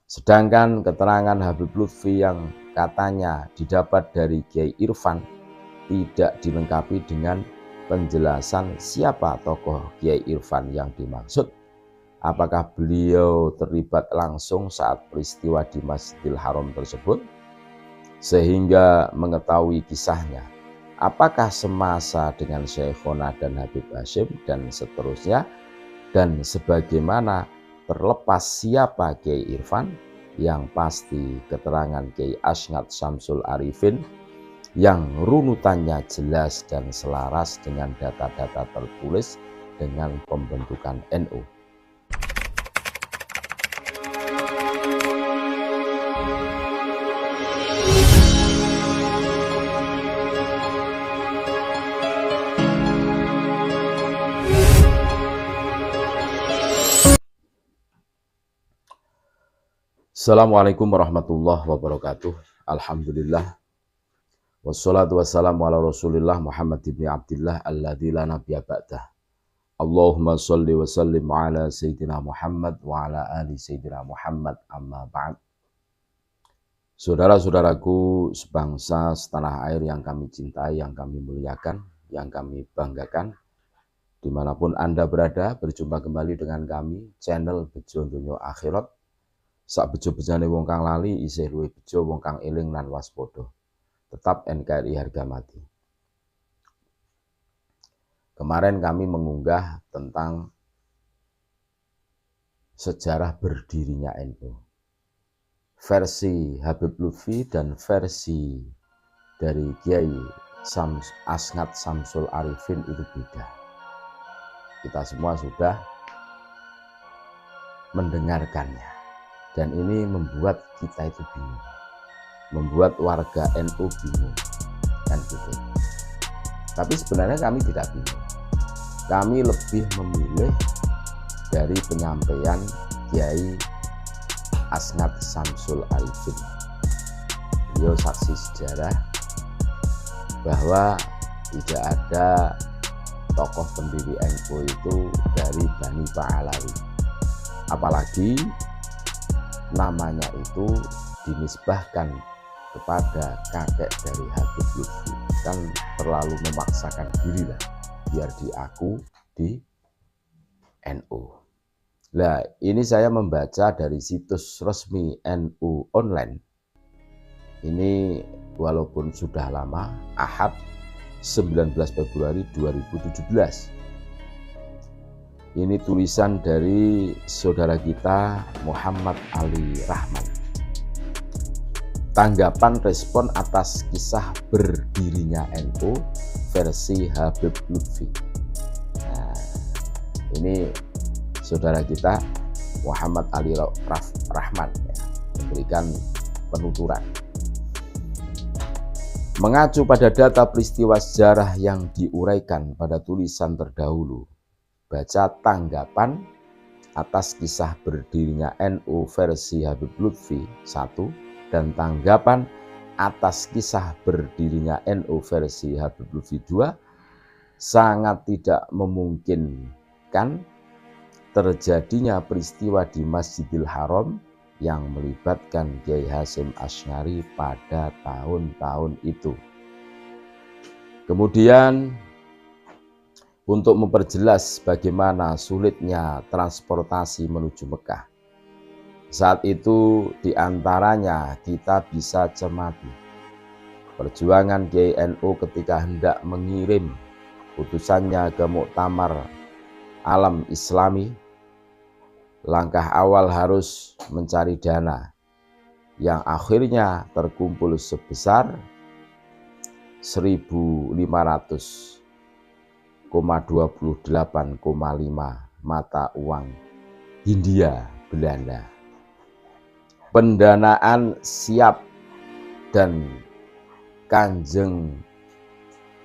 Sedangkan keterangan Habib Lutfi yang katanya didapat dari Kiai Irfan tidak dilengkapi dengan penjelasan siapa tokoh Kiai Irfan yang dimaksud. Apakah beliau terlibat langsung saat peristiwa di Masjidil Haram tersebut sehingga mengetahui kisahnya? Apakah semasa dengan Syekhona dan Habib Hashim dan seterusnya? Dan sebagaimana terlepas siapa Kiai Irfan, yang pasti keterangan Kiai Asngat Syamsul Arifin yang runutannya jelas dan selaras dengan data-data tertulis dengan pembentukan NU. Assalamualaikum warahmatullahi wabarakatuh. Alhamdulillah. Wassalatu wassalamu ala Rasulillah Muhammad ibn Abdillah alladzi la nabiyya ba'dah. Allahumma shalli wa sallim ala Sayyidina Muhammad wa ala ali Sayyidina Muhammad, amma ba'd. Saudara-saudaraku sebangsa setanah air yang kami cintai, yang kami muliakan, yang kami banggakan, dimanapun Anda berada, berjumpa kembali dengan kami, channel Bejo Donya Akhirat. Sak bejo-bejane wong kang lali isih luwih bejo wong kang eling lan waspada. Tetap NKRI harga mati. Kemarin kami mengunggah tentang sejarah berdirinya NU. Versi Habib Lutfi dan versi dari Kiai Asngat Syamsul Arifin itu beda. Kita semua sudah mendengarkannya. Dan ini membuat kita itu bingung, membuat warga NU bingung, kan gitu. Tapi sebenarnya kami tidak bingung. Kami lebih memilih dari penyampaian Kiai Asngat Syamsul Arifin. Beliau saksi sejarah bahwa tidak ada tokoh pendiri NU itu dari Bani Pahlawi. Apalagi namanya itu dinisbahkan kepada kakek dari Habib Lutfi, kan terlalu memaksakan diri lah biar diaku di NU. Nah, ini saya membaca dari situs resmi NU online. Ini walaupun sudah lama, Ahad 19 Februari 2017. Ini tulisan dari saudara kita Muhammad Ali Rahman. Tanggapan respon atas kisah berdirinya NU versi Habib Lutfi. Nah, ini saudara kita Muhammad Ali Rahman ya, memberikan penuturan. Mengacu pada data peristiwa sejarah yang diuraikan pada tulisan terdahulu, baca tanggapan atas kisah berdirinya NU versi Habib Lutfi 1 dan tanggapan atas kisah berdirinya NU versi Habib Lutfi 2 sangat tidak memungkinkan terjadinya peristiwa di Masjidil Haram yang melibatkan Kiai Hasyim Asy'ari pada tahun-tahun itu. Kemudian untuk memperjelas bagaimana sulitnya transportasi menuju Mekah. Saat itu diantaranya kita bisa cermati perjuangan Kiai NU ketika hendak mengirim utusannya ke Muktamar Alam Islami. Langkah awal harus mencari dana yang akhirnya terkumpul sebesar 1.500,28,5 mata uang Hindia Belanda. Pendanaan siap dan Kanjeng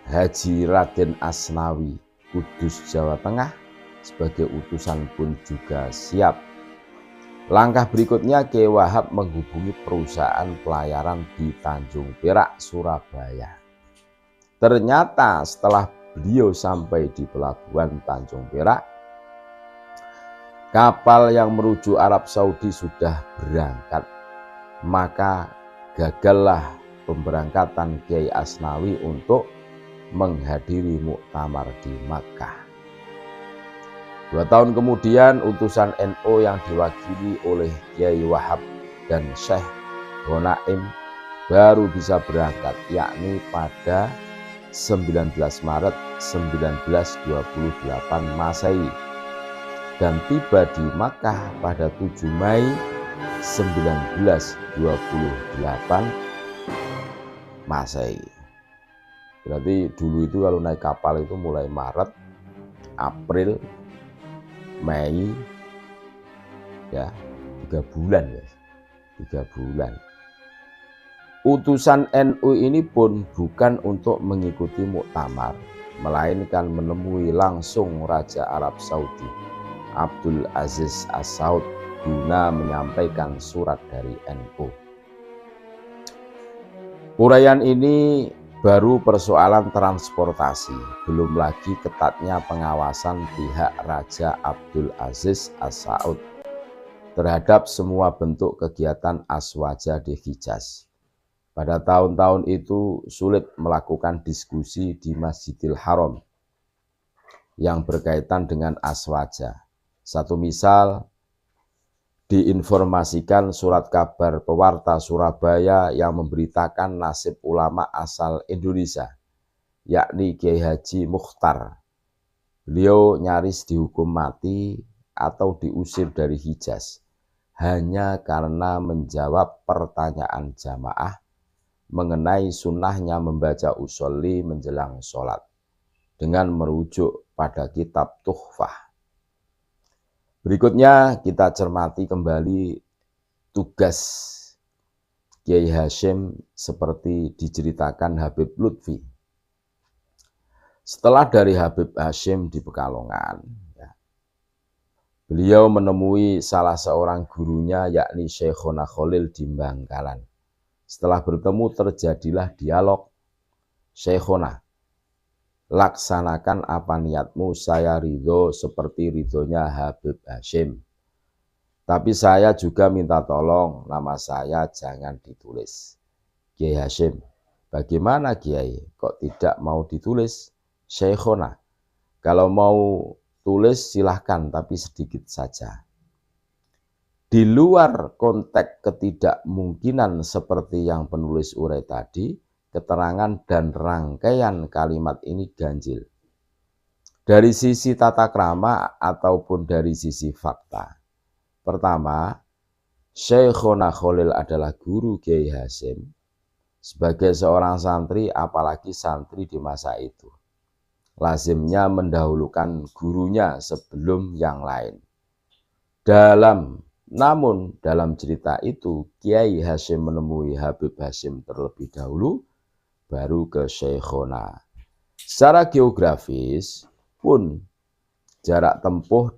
Haji Raden Asnawi Kudus Jawa Tengah sebagai utusan pun juga siap. Langkah berikutnya Kiai Wahab menghubungi perusahaan pelayaran di Tanjung Perak, Surabaya. Ternyata setelah beliau sampai di pelabuhan Tanjung Perak, kapal yang menuju Arab Saudi sudah berangkat, maka gagallah pemberangkatan Kiai Asnawi untuk menghadiri muktamar di Makkah. 2 tahun kemudian utusan NU yang diwakili oleh Kiai Wahab dan Syekh Ghonaim baru bisa berangkat, yakni pada 19 Maret 1928 Masehi dan tiba di Makkah pada 7 Mei 1928 Masehi. Berarti dulu itu kalau naik kapal itu mulai Maret, April, Mei, ya 3 bulan ya, 3 bulan. Utusan NU ini pun bukan untuk mengikuti muktamar, melainkan menemui langsung Raja Arab Saudi Abdul Aziz As-Saud guna menyampaikan surat dari NU. Uraian ini baru persoalan transportasi, belum lagi ketatnya pengawasan pihak Raja Abdul Aziz As-Saud terhadap semua bentuk kegiatan Aswaja di Hijaz. Pada tahun-tahun itu sulit melakukan diskusi di Masjidil Haram yang berkaitan dengan Aswaja. Satu misal, diinformasikan surat kabar pewarta Surabaya yang memberitakan nasib ulama asal Indonesia, yakni Kiai Haji Mukhtar. Beliau nyaris dihukum mati atau diusir dari Hijaz hanya karena menjawab pertanyaan jamaah mengenai sunnahnya membaca usolli menjelang sholat dengan merujuk pada kitab Tuhfah. Berikutnya kita cermati kembali tugas Kiai Hasyim seperti diceritakan Habib Lutfi. Setelah dari Habib Hasyim di Pekalongan, beliau menemui salah seorang gurunya yakni Syekhona Khalil di Bangkalan. Setelah bertemu terjadilah dialog. Syekhona, laksanakan apa niatmu, saya ridho seperti ridhonya Habib Hasyim. Tapi saya juga minta tolong nama saya jangan ditulis. Kiai Hasyim, bagaimana Kiai, kok tidak mau ditulis? Syekhona, kalau mau tulis silahkan tapi sedikit saja. Di luar konteks ketidakmungkinan seperti yang penulis urai tadi, keterangan dan rangkaian kalimat ini ganjil. Dari sisi tata krama ataupun dari sisi fakta. Pertama, Syekhona Khalil adalah guru Kiai Hasyim. Sebagai seorang santri, apalagi santri di masa itu, lazimnya mendahulukan gurunya sebelum yang lain. Namun dalam cerita itu, Kiai Hasyim menemui Habib Hasyim terlebih dahulu, baru ke Syekhona. Secara geografis pun jarak tempuh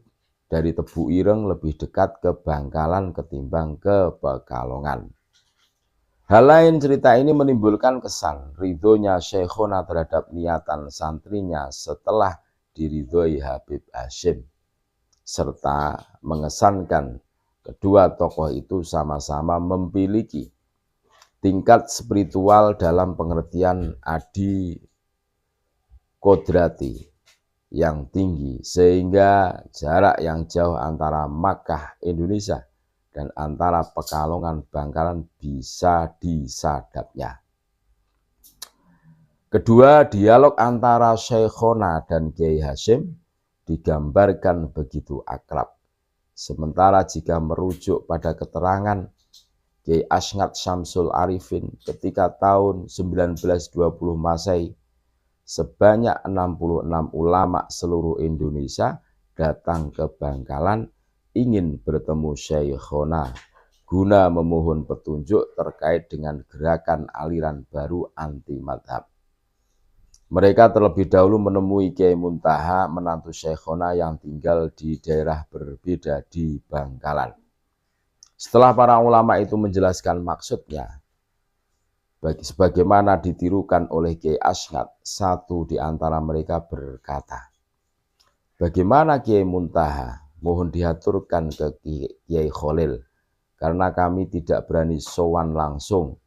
dari Tebu Ireng lebih dekat ke Bangkalan ketimbang ke Pekalongan. Hal lain, cerita ini menimbulkan kesan ridhonya Syekhona terhadap niatan santrinya setelah diridhoi Habib Hasyim, serta mengesankan kedua tokoh itu sama-sama memiliki tingkat spiritual dalam pengertian adi kodrati yang tinggi, sehingga jarak yang jauh antara Makkah Indonesia dan antara Pekalongan Bangkalan bisa disadapnya. Kedua, dialog antara Syekhona dan Kiai Hasyim digambarkan begitu akrab. Sementara jika merujuk pada keterangan Kiai Asngat Syamsul Arifin ketika tahun 1920 Masehi, sebanyak 66 ulama seluruh Indonesia datang ke Bangkalan ingin bertemu Syekhona guna memohon petunjuk terkait dengan gerakan aliran baru anti madhab. Mereka terlebih dahulu menemui Kiai Muntaha, menantu Syekhona yang tinggal di daerah berbeda di Bangkalan. Setelah para ulama itu menjelaskan maksudnya, sebagaimana ditirukan oleh Kiai Asngat, satu di antara mereka berkata, "Bagaimana Kiai Muntaha? mohon diaturkan ke Kiai Khalil, karena kami tidak berani sowan langsung.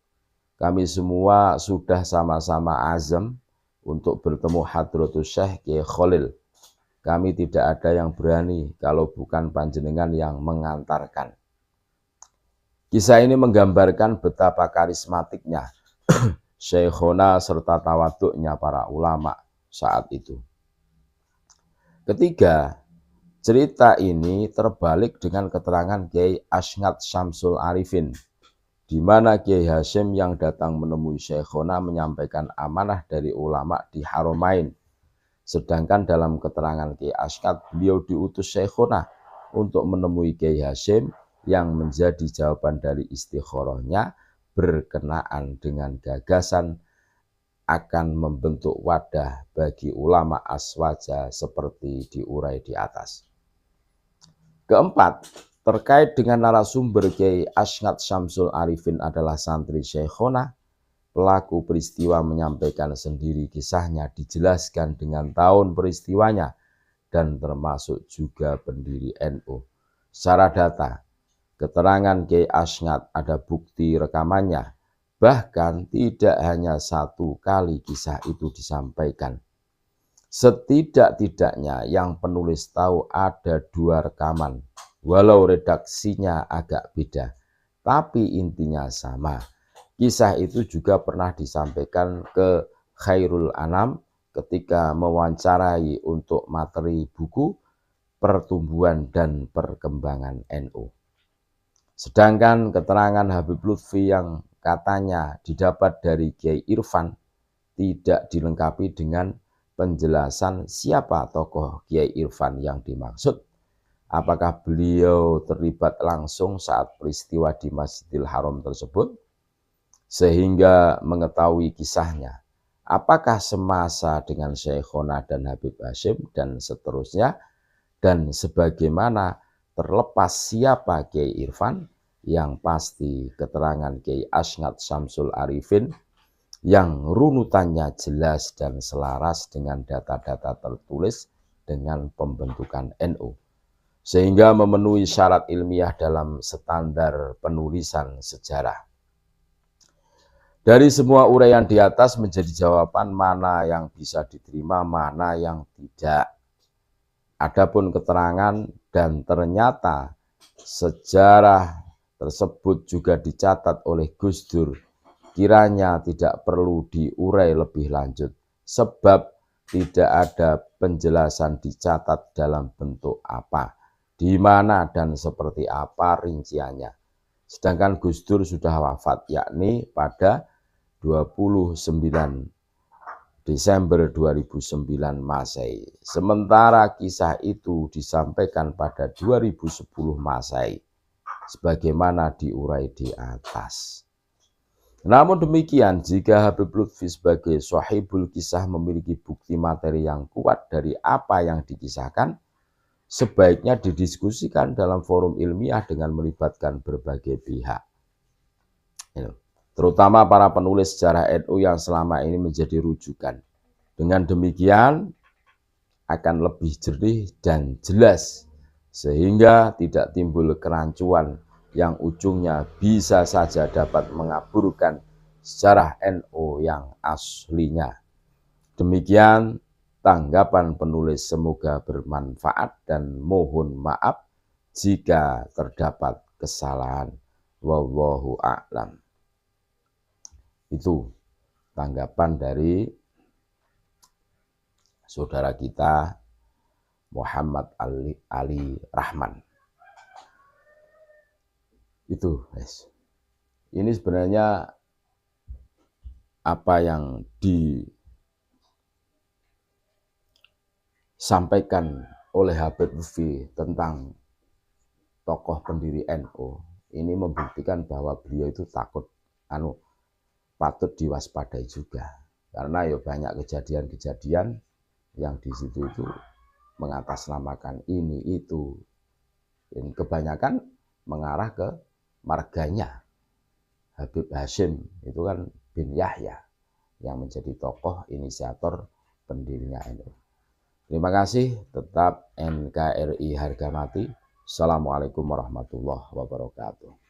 Kami semua sudah sama-sama azam untuk bertemu Hadratus Syekh Kiai Khalil. Kami tidak ada yang berani kalau bukan panjenengan yang mengantarkan. Kisah ini menggambarkan betapa karismatiknya Syekhona serta tawaduknya para ulama saat itu. Ketiga, cerita ini terbalik dengan keterangan Kiai Asngat Syamsul Arifin, di mana Kiai Hasyim yang datang menemui Syekhona menyampaikan amanah dari ulama di Haromain. Sedangkan dalam keterangan Kiai Asngat, beliau diutus Syekhona untuk menemui Kiai Hasyim yang menjadi jawaban dari istikharahnya berkenaan dengan gagasan akan membentuk wadah bagi ulama aswaja seperti diurai di atas. Keempat, terkait dengan narasumber Kiai Asngat Syamsul Arifin adalah santri Syekhona, pelaku peristiwa menyampaikan sendiri kisahnya, dijelaskan dengan tahun peristiwanya, dan termasuk juga pendiri NU. Secara data, keterangan Kiai Asngat ada bukti rekamannya, bahkan tidak hanya satu kali kisah itu disampaikan. Setidak-tidaknya yang penulis tahu ada 2 rekaman, walau redaksinya agak beda, tapi intinya sama. Kisah itu juga pernah disampaikan ke Khairul Anam ketika mewawancarai untuk materi buku Pertumbuhan dan Perkembangan NU. Sedangkan keterangan Habib Lutfi yang katanya didapat dari Kiai Irfan tidak dilengkapi dengan penjelasan siapa tokoh Kiai Irfan yang dimaksud. Apakah beliau terlibat langsung saat peristiwa di Masjidil Haram tersebut sehingga mengetahui kisahnya? Apakah semasa dengan Syekhona dan Habib Hasyim dan seterusnya? Dan sebagaimana terlepas siapa Kiai Irfan, yang pasti keterangan Kiai Asngat Syamsul Arifin yang runutannya jelas dan selaras dengan data-data tertulis dengan pembentukan NU, sehingga memenuhi syarat ilmiah dalam standar penulisan sejarah. Dari semua uraian di atas menjadi jawaban mana yang bisa diterima, mana yang tidak. Adapun keterangan dan ternyata sejarah tersebut juga dicatat oleh Gus Dur, kiranya tidak perlu diurai lebih lanjut, sebab tidak ada penjelasan dicatat dalam bentuk apa, di mana dan seperti apa rinciannya. Sedangkan Gus Dur sudah wafat, yakni pada 29 Desember 2009 Masehi. Sementara kisah itu disampaikan pada 2010 Masehi, sebagaimana diurai di atas. Namun demikian, jika Habib Lutfi sebagai sahibul kisah memiliki bukti materi yang kuat dari apa yang dikisahkan, sebaiknya didiskusikan dalam forum ilmiah dengan melibatkan berbagai pihak, terutama para penulis sejarah NU yang selama ini menjadi rujukan. Dengan demikian akan lebih jernih dan jelas, sehingga tidak timbul kerancuan yang ujungnya bisa saja dapat mengaburkan sejarah NU yang aslinya. Demikian tanggapan penulis, semoga bermanfaat dan mohon maaf jika terdapat kesalahan. Wallahu a'lam. Itu tanggapan dari saudara kita Muhammad Ali Rahman. Itu, guys. Ini sebenarnya apa yang disampaikan oleh Habib Lutfi tentang tokoh pendiri NU ini membuktikan bahwa beliau itu patut diwaspadai juga, karena ya banyak kejadian-kejadian yang di situ itu mengatasnamakan ini itu, dan kebanyakan mengarah ke marganya Habib Hasyim itu kan bin Yahya yang menjadi tokoh inisiator pendirinya NU. Terima kasih, tetap NKRI harga mati. Assalamualaikum warahmatullahi wabarakatuh.